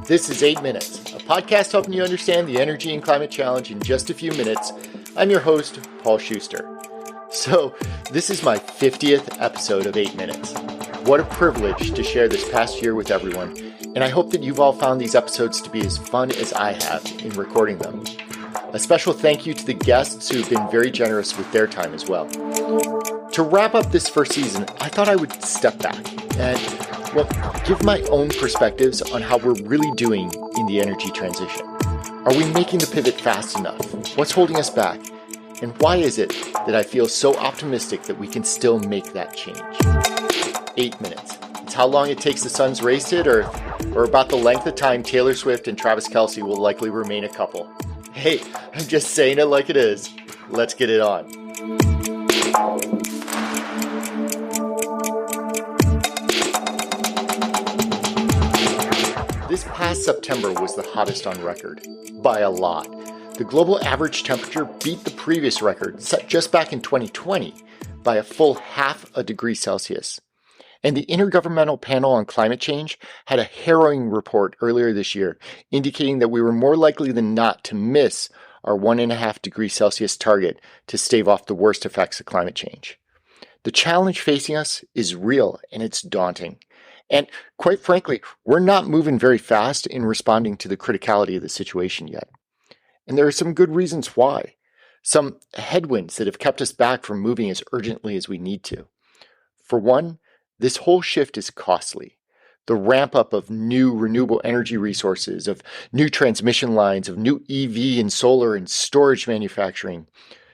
This is 8 Minutes, a podcast helping you understand the energy and climate challenge in just a few minutes. I'm your host, Paul Schuster. So, this is my 50th episode of 8 Minutes. What a privilege to share this past year with everyone, and I hope that you've all found these episodes to be as fun as I have in recording them. A special thank you to the guests who've been very generous with their time as well. To wrap up this first season, I thought I would step back and give my own perspectives on how we're really doing in the energy transition. Are we making the pivot fast enough? What's holding us back? And why is it that I feel so optimistic that we can still make that change? 8 minutes. It's how long it takes the sun's race hit, or about the length of time Taylor Swift and Travis Kelce will likely remain a couple. Hey, I'm just saying it like it is. Let's get it on. This past September was the hottest on record, by a lot. The global average temperature beat the previous record, set just back in 2020, by a full half a degree Celsius. And the Intergovernmental Panel on Climate Change had a harrowing report earlier this year, indicating that we were more likely than not to miss our 1.5 degree Celsius target to stave off the worst effects of climate change. The challenge facing us is real, and it's daunting. And quite frankly, we're not moving very fast in responding to the criticality of the situation yet. And there are some good reasons why. Some headwinds that have kept us back from moving as urgently as we need to. For one, this whole shift is costly. The ramp up of new renewable energy resources, of new transmission lines, of new EV and solar and storage manufacturing.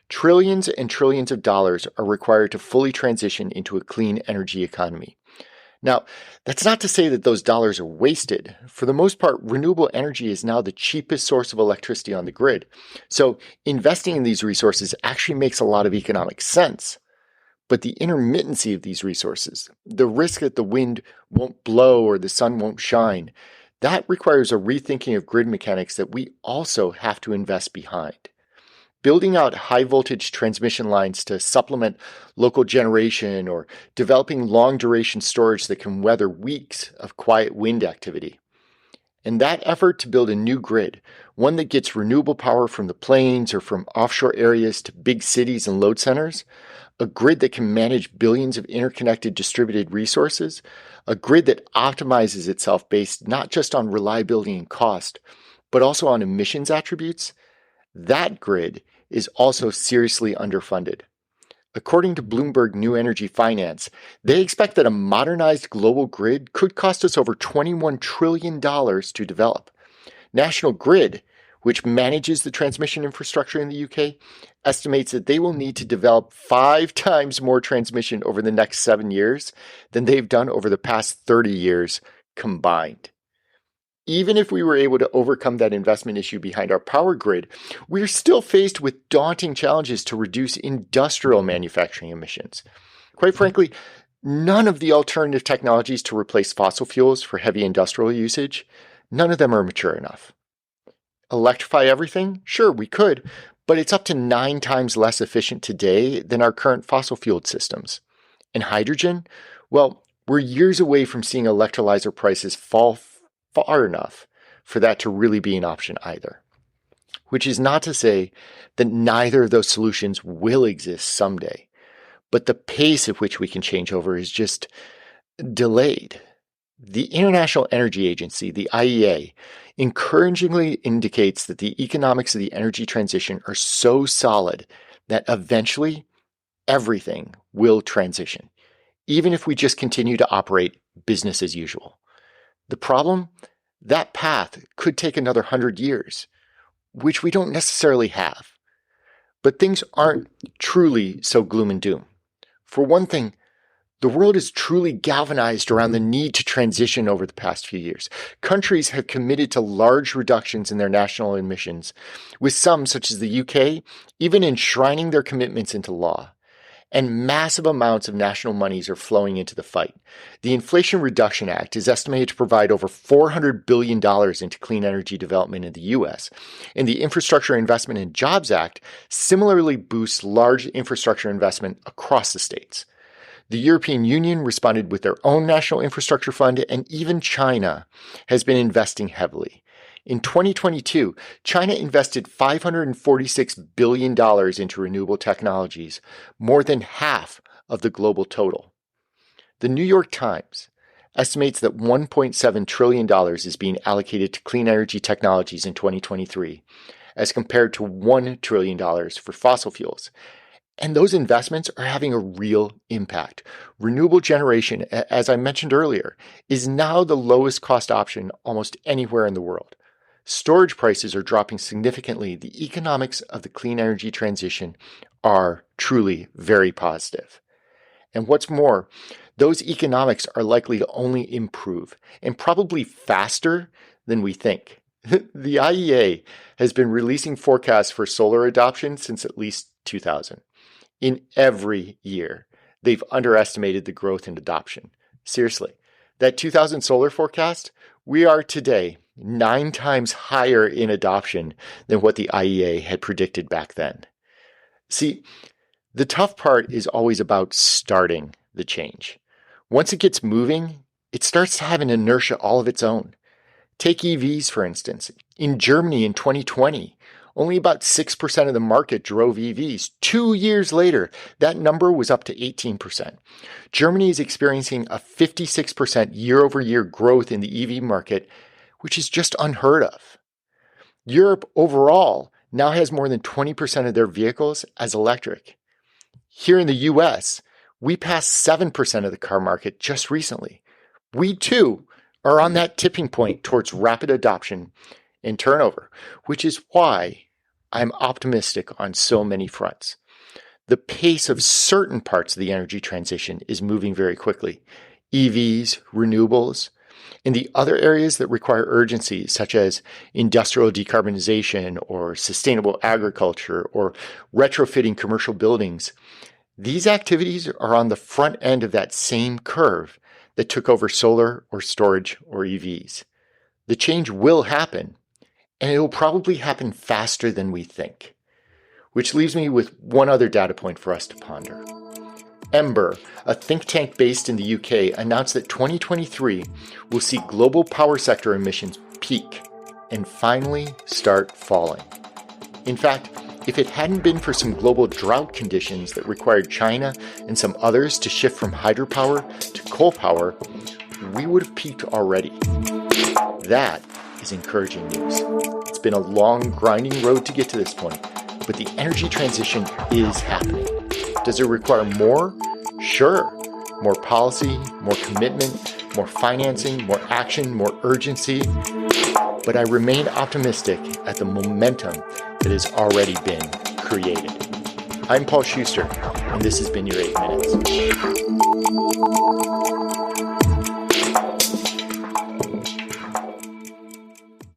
Trillions and trillions of dollars are required to fully transition into a clean energy economy. Now, that's not to say that those dollars are wasted. For the most part, renewable energy is now the cheapest source of electricity on the grid. So investing in these resources actually makes a lot of economic sense. But the intermittency of these resources, the risk that the wind won't blow or the sun won't shine, that requires a rethinking of grid mechanics that we also have to invest behind. Building out high-voltage transmission lines to supplement local generation or developing long-duration storage that can weather weeks of quiet wind activity. And that effort to build a new grid, one that gets renewable power from the plains or from offshore areas to big cities and load centers, a grid that can manage billions of interconnected distributed resources, a grid that optimizes itself based not just on reliability and cost, but also on emissions attributes, that grid is also seriously underfunded. According to Bloomberg New Energy Finance, they expect that a modernized global grid could cost us over $21 trillion to develop. National Grid, which manages the transmission infrastructure in the UK, estimates that they will need to develop 5 times more transmission over the next 7 years than they've done over the past 30 years combined. Even if we were able to overcome that investment issue behind our power grid, we're still faced with daunting challenges to reduce industrial manufacturing emissions. Quite frankly, none of the alternative technologies to replace fossil fuels for heavy industrial usage, none of them are mature enough. Electrify everything? Sure, we could, but it's up to 9 times less efficient today than our current fossil-fueled systems. And hydrogen? Well, we're years away from seeing electrolyzer prices fall far enough for that to really be an option either. Which is not to say that neither of those solutions will exist someday, but the pace at which we can change over is just delayed. The International Energy Agency, the IEA, encouragingly indicates that the economics of the energy transition are so solid that eventually everything will transition, even if we just continue to operate business as usual. The problem? That path could take another 100 years, which we don't necessarily have. But things aren't truly so gloom and doom. For one thing, the world is truly galvanized around the need to transition over the past few years. Countries have committed to large reductions in their national emissions, with some, such as the UK, even enshrining their commitments into law. And massive amounts of national monies are flowing into the fight. The Inflation Reduction Act is estimated to provide over $400 billion into clean energy development in the US, and the Infrastructure Investment and Jobs Act similarly boosts large infrastructure investment across the states. The European Union responded with their own national infrastructure fund, and even China has been investing heavily. In 2022, China invested $546 billion into renewable technologies, more than half of the global total. The New York Times estimates that $1.7 trillion is being allocated to clean energy technologies in 2023, as compared to $1 trillion for fossil fuels. And those investments are having a real impact. Renewable generation, as I mentioned earlier, is now the lowest cost option almost anywhere in the world. Storage prices are dropping significantly. The economics of the clean energy transition are truly very positive. And what's more, those economics are likely to only improve, and probably faster than we think. The IEA has been releasing forecasts for solar adoption since at least 2000. In every year, they've underestimated the growth in adoption. Seriously, that 2000 solar forecast, we are today 9 times higher in adoption than what the IEA had predicted back then. See, the tough part is always about starting the change. Once it gets moving, it starts to have an inertia all of its own. Take EVs, for instance. In Germany in 2020, only about 6% of the market drove EVs. 2 years later, that number was up to 18%. Germany is experiencing a 56% year-over-year growth in the EV market, which is just unheard of. Europe overall now has more than 20% of their vehicles as electric. Here in the US, we passed 7% of the car market just recently. We too are on that tipping point towards rapid adoption and turnover, which is why I'm optimistic on so many fronts. The pace of certain parts of the energy transition is moving very quickly. EVs, renewables, and the other areas that require urgency, such as industrial decarbonization or sustainable agriculture or retrofitting commercial buildings, these activities are on the front end of that same curve that took over solar or storage or EVs. The change will happen, and it will probably happen faster than we think. Which leaves me with one other data point for us to ponder. Ember, a think tank based in the UK, announced that 2023 will see global power sector emissions peak and finally start falling. In fact, if it hadn't been for some global drought conditions that required China and some others to shift from hydropower to coal power, we would have peaked already. That is encouraging news. It's been a long, grinding road to get to this point, but the energy transition is happening. Does it require more? Sure. More policy, more commitment, more financing, more action, more urgency. But I remain optimistic at the momentum that has already been created. I'm Paul Schuster, and this has been your 8 Minutes.